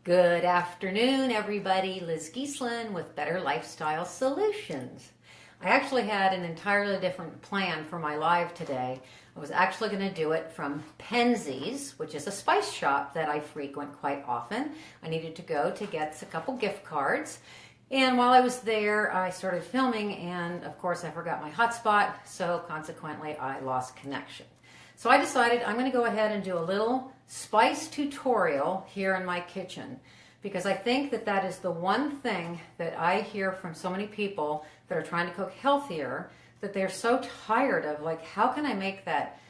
Good afternoon, everybody. Liz Giesland with Better Lifestyle Solutions. I actually had an entirely different plan for my live today. I was actually going to do it from Penzeys, which is a spice shop that I frequent quite often. I needed to go to get a couple gift cards. And while I was there, I started filming, and of course I forgot my hotspot, so consequently I lost connection. So I decided I'm going to go ahead and do a little spice tutorial here in my kitchen, because I think that is the one thing that I hear from so many people that are trying to cook healthier, that they're so tired of, like, how can I make that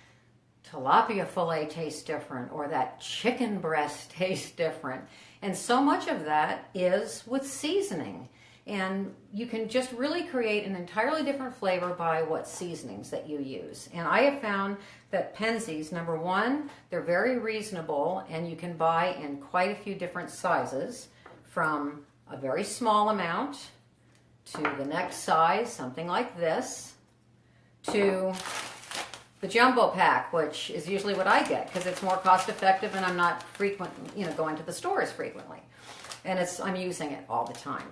tilapia fillet taste different or that chicken breast taste different? And so much of that is with seasoning. And you can just really create an entirely different flavor by what seasonings that you use. And I have found that Penzeys, number one, they're very reasonable, and you can buy in quite a few different sizes, from a very small amount to the next size, something like this, to the jumbo pack, which is usually what I get because it's more cost effective and I'm not going to the stores frequently. And I'm using it all the time.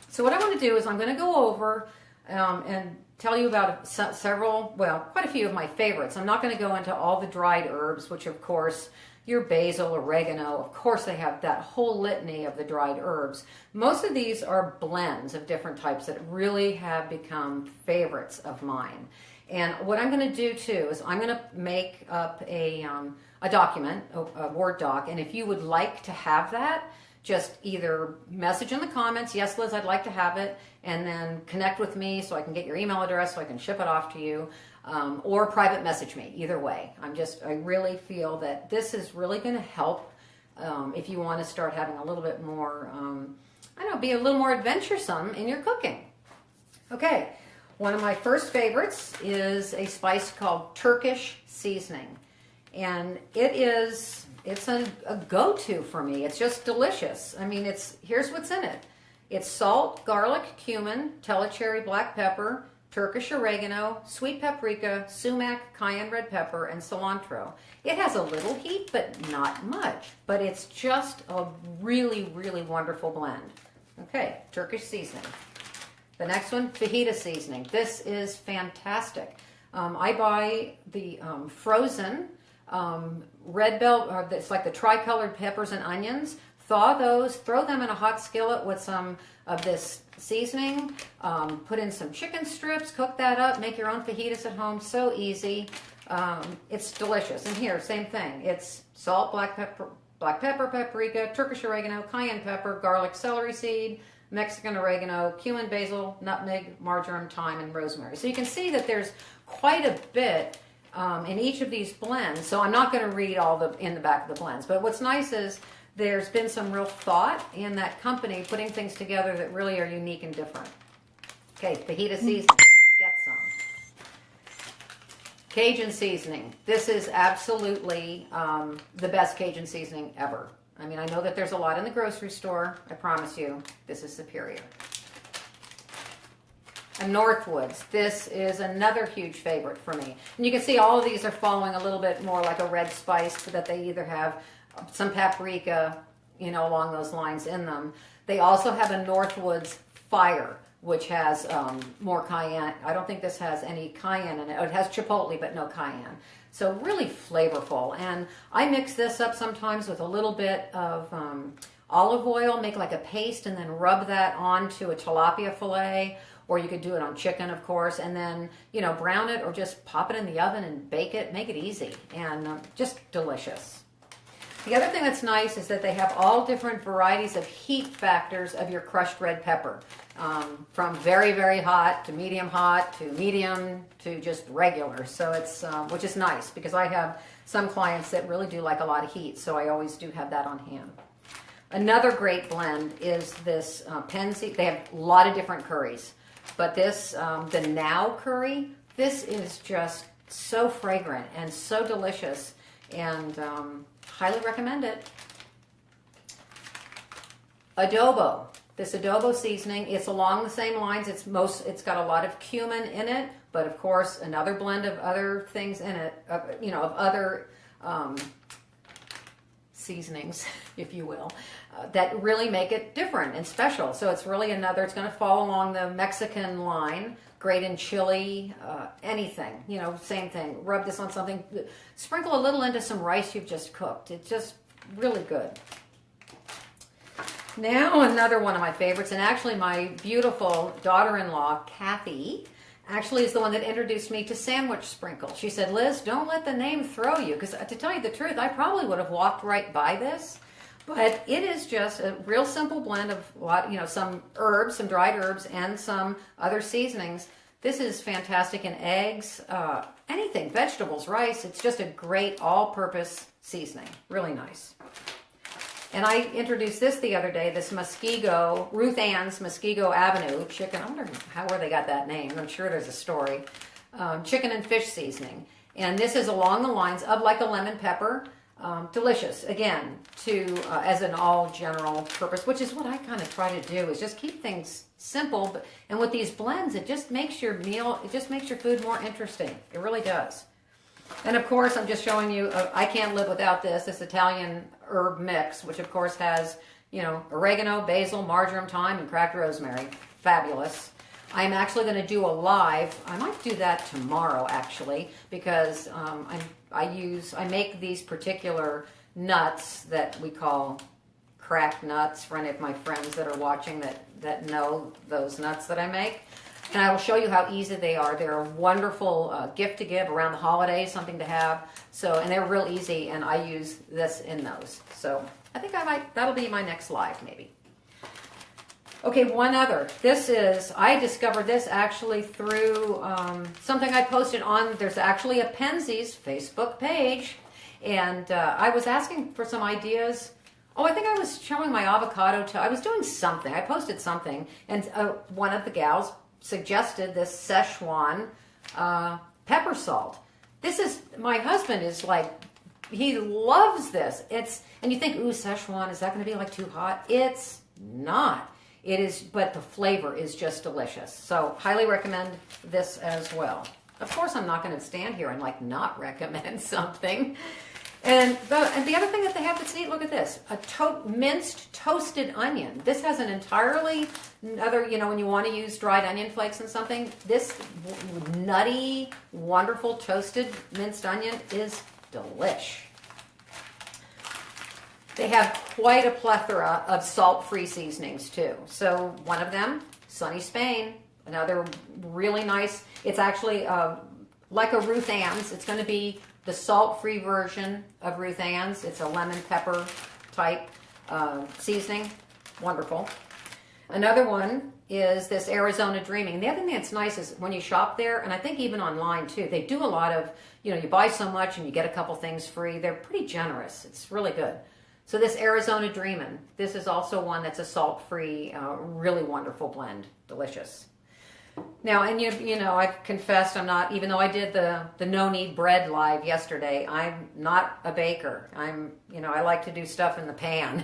So what I want to do is I'm going to go over and tell you about quite a few of my favorites. I'm not going to go into all the dried herbs, which of course, your basil, oregano, of course they have that whole litany of the dried herbs. Most of these are blends of different types that really have become favorites of mine. And what I'm going to do too is I'm going to make up a document, a Word doc, and if you would like to have that, just either message in the comments, yes, Liz, I'd like to have it, and then connect with me so I can get your email address so I can ship it off to you, or private message me, either way. I really feel that this is really going to help if you want to start having a little bit more, be a little more adventuresome in your cooking. Okay, one of my first favorites is a spice called Turkish seasoning, and it's a go-to for me. It's just delicious. I mean, here's what's in it. It's salt, garlic, cumin, telecherry, black pepper, Turkish oregano, sweet paprika, sumac, cayenne red pepper, and cilantro. It has a little heat, but not much. But it's just a really, really wonderful blend. Okay, Turkish seasoning. The next one, fajita seasoning. This is fantastic. I buy the frozen red bell, it's like the tricolored peppers and onions. Thaw those, throw them in a hot skillet with some of this seasoning, put in some chicken strips, cook that up, make your own fajitas at home. So easy. It's delicious. And here, same thing. It's salt, black pepper, paprika, Turkish oregano, cayenne pepper, garlic, celery seed, Mexican oregano, cumin, basil, nutmeg, marjoram, thyme, and rosemary. So you can see that there's quite a bit in each of these blends. So I'm not going to read all in the back of the blends. But what's nice is there's been some real thought in that company putting things together that really are unique and different. Okay, fajita seasoning. Get some. Cajun seasoning. This is absolutely the best Cajun seasoning ever. I mean, I know that there's a lot in the grocery store. I promise you, this is superior. And Northwoods. This is another huge favorite for me. And you can see all of these are following a little bit more like a red spice, but that they either have some paprika, along those lines in them. They also have a Northwoods Fire, which has more cayenne. I don't think this has any cayenne in it. It has chipotle, but no cayenne. So really flavorful. And I mix this up sometimes with a little bit of olive oil, make like a paste, and then rub that onto a tilapia fillet. Or you could do it on chicken, of course, and then, brown it or just pop it in the oven and bake it. Make it easy and just delicious. The other thing that's nice is that they have all different varieties of heat factors of your crushed red pepper, from very, very hot to medium to just regular. So it's, which is nice because I have some clients that really do like a lot of heat, so I always do have that on hand. Another great blend is this Penzeys. They have a lot of different curries. But this, the Now curry, this is just so fragrant and so delicious, and highly recommend it. Adobo. This adobo seasoning, it's along the same lines. It's got a lot of cumin in it, but of course another blend of other things in it, of other seasonings, if you will, that really make it different and special. So it's really it's going to fall along the Mexican line. Great in chili, anything, same thing. Rub this on something, sprinkle a little into some rice you've just cooked. It's just really good. Now another one of my favorites, and actually my beautiful daughter-in-law, Kathy, actually is the one that introduced me to sandwich sprinkle. She said, Liz, don't let the name throw you, because to tell you the truth, I probably would have walked right by this, but it is just a real simple blend of some herbs, some dried herbs, and some other seasonings. This is fantastic in eggs, anything, vegetables, rice. It's just a great all-purpose seasoning. Really nice. And I introduced this the other day, this Muskego, Ruth Ann's Muskego Avenue chicken. I wonder where they got that name. I'm sure there's a story. Chicken and fish seasoning. And this is along the lines of like a lemon pepper. Delicious, again, as an all general purpose, which is what I kind of try to do, is just keep things simple. And with these blends, it just makes your food more interesting. It really does. And of course, I'm just showing you, I can't live without this Italian herb mix, which of course has, oregano, basil, marjoram, thyme, and cracked rosemary. Fabulous. I'm actually going to do a live. I might do that tomorrow, actually, because I make these particular nuts that we call cracked nuts for any of my friends that are watching that know those nuts that I make. And I will show you how easy they are. They're a wonderful gift to give around the holidays, something to have. And they're real easy, and I use this in those. So I think that'll be my next live, maybe. Okay, one other. I discovered this actually through something I posted on, there's actually a Penzeys Facebook page. And I was asking for some ideas. I think I was showing my avocado I was doing something. I posted something, and one of the gals suggested this Szechuan pepper salt. My husband is like, he loves this. And you think, ooh, Szechuan, is that going to be like too hot? It's not. It is, but the flavor is just delicious. So highly recommend this as well. Of course, I'm not going to stand here and not recommend something. And the other thing that they have that's neat, look at this, minced toasted onion. This has an entirely other, when you want to use dried onion flakes and something, this nutty, wonderful toasted minced onion is delish. They have quite a plethora of salt-free seasonings too. So one of them, Sunny Spain, another really nice. It's actually like a Ruth Ann's. It's going to be the salt-free version of Ruth Ann's. It's a lemon pepper type seasoning. Wonderful. Another one is this Arizona Dreaming. The other thing that's nice is when you shop there, and I think even online too, they do a lot of, you buy so much and you get a couple things free. They're pretty generous. It's really good. So this Arizona Dreamin', this is also one that's a salt-free, really wonderful blend. Delicious. Now, and I've confessed I'm not, even though I did the no-knead bread live yesterday, I'm not a baker. I like to do stuff in the pan.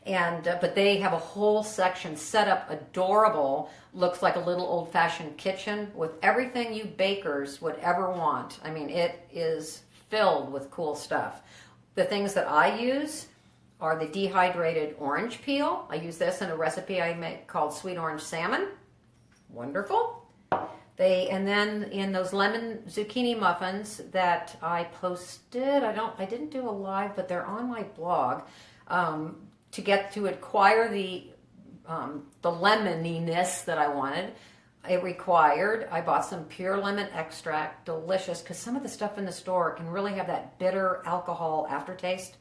But they have a whole section set up, adorable, looks like a little old-fashioned kitchen with everything you bakers would ever want. I mean, it is filled with cool stuff. The things that I use are the dehydrated orange peel. I use this in a recipe I make called sweet orange salmon. Wonderful. And then in those lemon zucchini muffins that I posted, I didn't do a live, but they're on my blog, to acquire the lemoniness that I wanted. I bought some pure lemon extract, delicious, because some of the stuff in the store can really have that bitter alcohol aftertaste.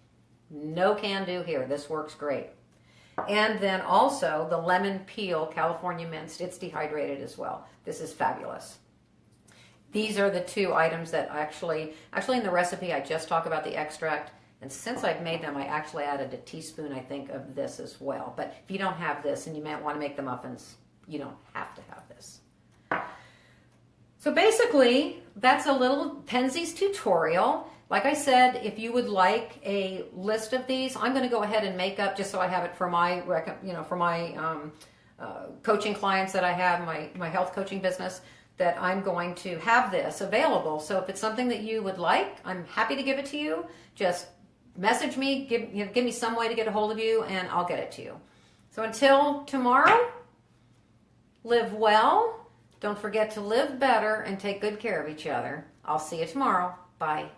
No can do here. This works great. And then also the lemon peel, California minced. It's dehydrated as well. This is fabulous. These are the two items that actually in the recipe, I just talk about the extract. And since I've made them, I actually added a teaspoon, I think, of this as well. But if you don't have this and you might want to make the muffins, you don't have to have this. So basically, that's a little Penzeys tutorial. Like I said, if you would like a list of these, I'm going to go ahead and make up, just so I have it for my, coaching clients that I have, my health coaching business, that I'm going to have this available. So if it's something that you would like, I'm happy to give it to you. Just message me, give me some way to get a hold of you, and I'll get it to you. So until tomorrow, live well. Don't forget to live better and take good care of each other. I'll see you tomorrow. Bye.